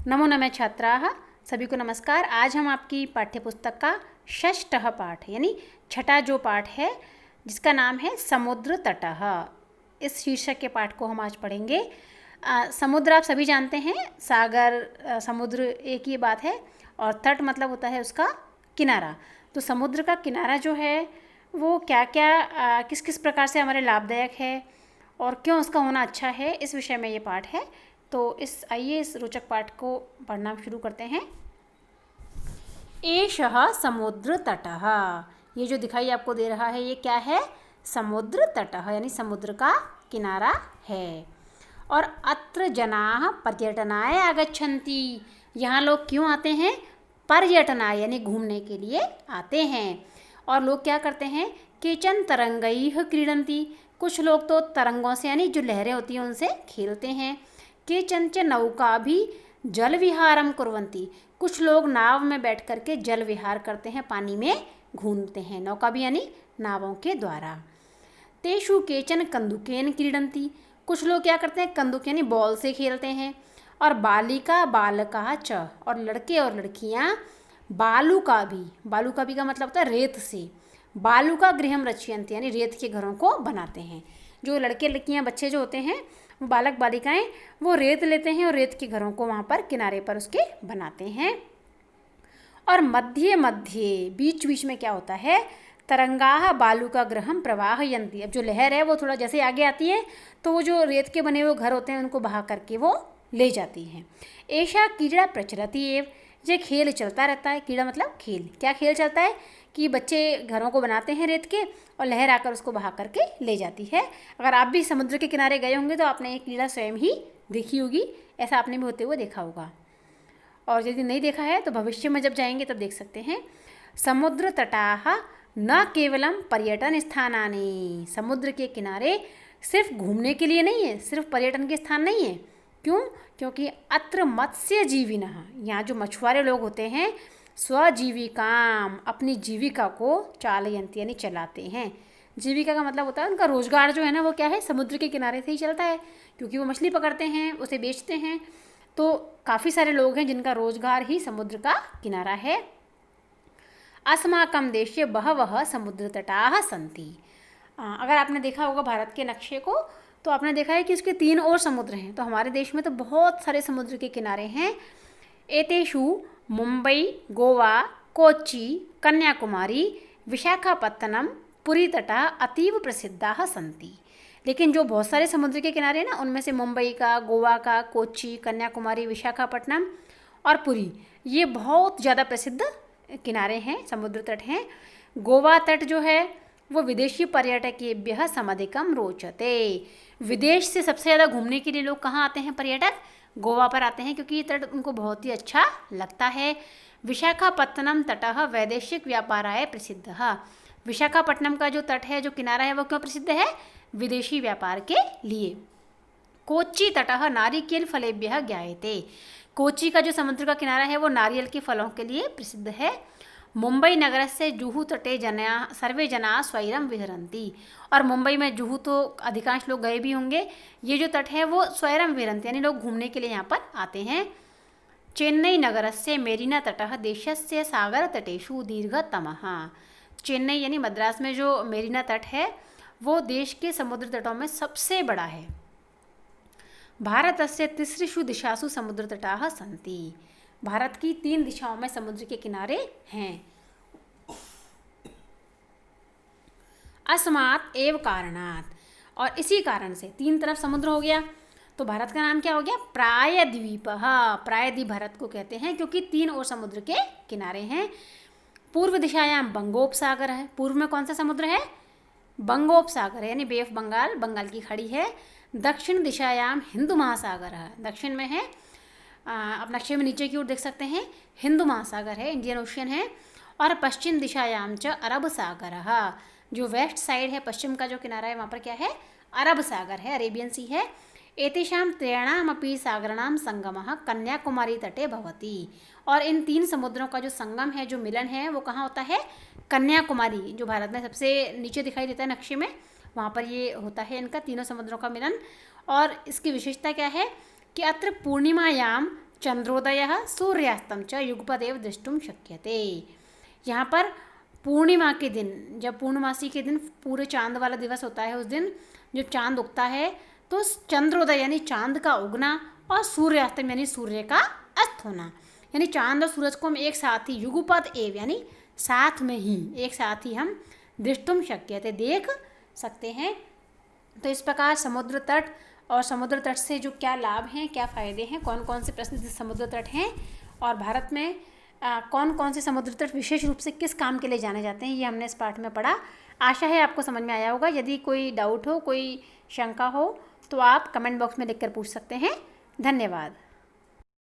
नमो नमः छात्राः, सभी को नमस्कार। आज हम आपकी पाठ्यपुस्तक का षष्ठः पाठ यानी छठा जो पाठ है जिसका नाम है समुद्र तटः, इस शीर्षक के पाठ को हम आज पढ़ेंगे। समुद्र आप सभी जानते हैं, सागर समुद्र एक ही बात है और तट मतलब होता है उसका किनारा। तो समुद्र का किनारा जो है वो क्या क्या किस किस प्रकार से हमारे लाभदायक है और क्यों उसका होना अच्छा है, इस विषय में ये पाठ है। तो आइए इस रोचक पाठ को पढ़ना शुरू करते हैं। एषः समुद्र तटः, ये जो दिखाई आपको दे रहा है ये क्या है? समुद्र तटः यानी समुद्र का किनारा है। और अत्र जनाः पर्यटनाय आगच्छन्ति, यहाँ लोग क्यों आते हैं? पर्यटनाय यानी घूमने के लिए आते हैं। और लोग क्या करते हैं? केचन तरंगैः क्रीडन्ति, कुछ लोग तो तरंगों से यानी जो लहरें होती हैं उनसे खेलते हैं। केचन च नौका भी जल विहारम कुर्वन्ति, कुछ लोग नाव में बैठ कर के जल विहार करते हैं, पानी में घूमते हैं। नौका भी यानी नावों के द्वारा। तेषु केचन कंदुकेन क्रीडन्ति, कुछ लोग क्या करते हैं? कंदुक यानी बॉल से खेलते हैं। और बालिका बालका च, और लड़के और लड़कियां बालुका भी का मतलब होता है रेत से। बालुका गृहम रचयन्ति यानी रेत के घरों को बनाते हैं। जो लड़के लड़कियां बच्चे जो होते हैं वो बालक बालिकाएं वो रेत लेते हैं और रेत के घरों को वहाँ पर किनारे पर उसके बनाते हैं। और मध्य मध्य बीच बीच में क्या होता है? तरंगाः बालुका गृहम प्रवाहयन्ति, अब जो लहर है वो थोड़ा जैसे आगे आती है तो वो जो रेत के बने हुए घर होते हैं उनको बहा करके वो ले जाती हैं। एषा क्रीड़ा प्रचलति एव, ये खेल चलता रहता है। क्रीड़ा मतलब खेल। क्या खेल चलता है? कि बच्चे घरों को बनाते हैं रेत के और लहर आकर उसको बहा करके ले जाती है। अगर आप भी समुद्र के किनारे गए होंगे तो आपने ये क्रीड़ा स्वयं ही देखी होगी, ऐसा आपने भी होते हुए देखा होगा। और यदि नहीं देखा है तो भविष्य में जब जाएंगे तब देख सकते हैं। समुद्र तटाः न केवलम पर्यटन स्थानानि, समुद्र के किनारे सिर्फ घूमने के लिए नहीं है, सिर्फ पर्यटन के स्थान नहीं है। क्यों? क्योंकि अत्र मत्स्य जीविनः, यहाँ जो मछुआरे लोग होते हैं स्वजीविकाम अपनी जीविका को चालयन्ति यानी चलाते हैं। जीविका का मतलब होता है उनका रोजगार जो है ना वो क्या है? समुद्र के किनारे से ही चलता है, क्योंकि वो मछली पकड़ते हैं उसे बेचते हैं। तो काफ़ी सारे लोग हैं जिनका रोजगार ही समुद्र का किनारा है। अस्माकं देशे बहवः समुद्र तटाः सन्ति, अगर आपने देखा होगा भारत के नक्शे को तो आपने देखा है कि उसके 3 और समुद्र हैं। तो हमारे देश में तो बहुत सारे समुद्र के किनारे हैं। एतेषु मुंबई, गोवा, कोच्चि, कन्याकुमारी, विशाखापत्तनम, पुरी तटा अतीव प्रसिद्धाः सन्ति। लेकिन जो बहुत सारे समुद्र के किनारे हैं ना उनमें से मुंबई का, गोवा का, कोच्चि, कन्याकुमारी, विशाखापट्टनम और पुरी, ये बहुत ज़्यादा प्रसिद्ध किनारे हैं, समुद्र तट हैं। गोवा तट जो है वो विदेशी पर्यटकेभ्यः समधिकम रोचते, विदेश से सबसे ज़्यादा घूमने के लिए लोग कहाँ आते हैं? पर्यटक गोवा पर आते हैं, क्योंकि ये तट उनको बहुत ही अच्छा लगता है। विशाखापत्तनम तटः वैदेशिक व्यापाराय प्रसिद्धः, विशाखापट्टनम का जो तट है, जो किनारा है, वो क्यों प्रसिद्ध है? विदेशी व्यापार के लिए। कोच्चि तटः नारिकेल फलेभ्यः ज्ञायते, कोच्चि का जो समुद्र का किनारा है वो नारियल के फलों के लिए प्रसिद्ध है। मुंबई नगरस्य जुहू तटे जना सर्वे जना स्वैरम विहरन्ति, और मुंबई में जुहू तो अधिकांश लोग गए भी होंगे। ये जो तट है वो स्वैरम विहरन्ति यानी लोग घूमने के लिए यहाँ पर आते हैं। चेन्नई नगरस्य मेरीना तटः देशस्य सागर तटेषु दीर्घतमः, चेन्नई यानी मद्रास में जो मेरीना तट है वो देश के समुद्र तटों में सबसे बड़ा है। भारतस्य तिसृषु दिशासु समुद्र तटाः सन्ति, भारत की 3 दिशाओं में समुद्र के किनारे हैं। अस्मात् एव कारणात्, और इसी कारण से 3 तरफ समुद्र हो गया तो भारत का नाम क्या हो गया? प्रायद्वीपः, प्रायद्वीप भारत को कहते हैं क्योंकि 3 और समुद्र के किनारे हैं। पूर्व दिशायां बंगोपसागर है, पूर्व में कौन सा समुद्र है? बंगोपसागर है यानी बे ऑफ बंगाल, बंगाल की खाड़ी है। दक्षिण दिशायां हिंदू महासागर है, दक्षिण में है, आप नक्शे में नीचे की ओर देख सकते हैं, हिंदू महासागर है, इंडियन ओशियन है। और पश्चिम दिशायां च अरब सागर, जो वेस्ट साइड है, पश्चिम का जो किनारा है वहाँ पर क्या है? अरब सागर है, अरेबियन सी है। एतेषां त्रयाणामपि सागराणां संगमः कन्याकुमारी तटे भवति, और इन 3 समुद्रों का जो संगम है, जो मिलन है, वो कहाँ होता है? कन्याकुमारी, जो भारत में सबसे नीचे दिखाई देता है नक्शे में, वहाँ पर ये होता है इनका तीनों समुद्रों का मिलन। और इसकी विशेषता क्या है कि अत्र पूर्णिमायां चंद्रोदयः सूर्यास्तं च युगपत् एव द्रष्टुं शक्यते। यहाँ पर पूर्णिमा के दिन, जब पूर्णमासी के दिन पूरे चांद वाला दिवस होता है, उस दिन जब चांद उगता है तो चंद्रोदय यानी चांद का उगना और सूर्यास्तम यानी सूर्य का अस्त होना, यानी चांद और सूरज को हम एक साथ ही युगपत् एव यानी साथ में ही, एक साथ ही हम दृष्टुम शक्यते देख सकते हैं। तो इस प्रकार समुद्र तट और समुद्र तट से जो क्या लाभ हैं, क्या फ़ायदे हैं, कौन कौन से प्रसिद्ध समुद्र तट हैं और भारत में कौन कौन से समुद्र तट विशेष रूप से किस काम के लिए जाने जाते हैं, ये हमने इस पाठ में पढ़ा। आशा है आपको समझ में आया होगा। यदि कोई डाउट हो, कोई शंका हो तो आप कमेंट बॉक्स में लिखकर पूछ सकते हैं। धन्यवाद।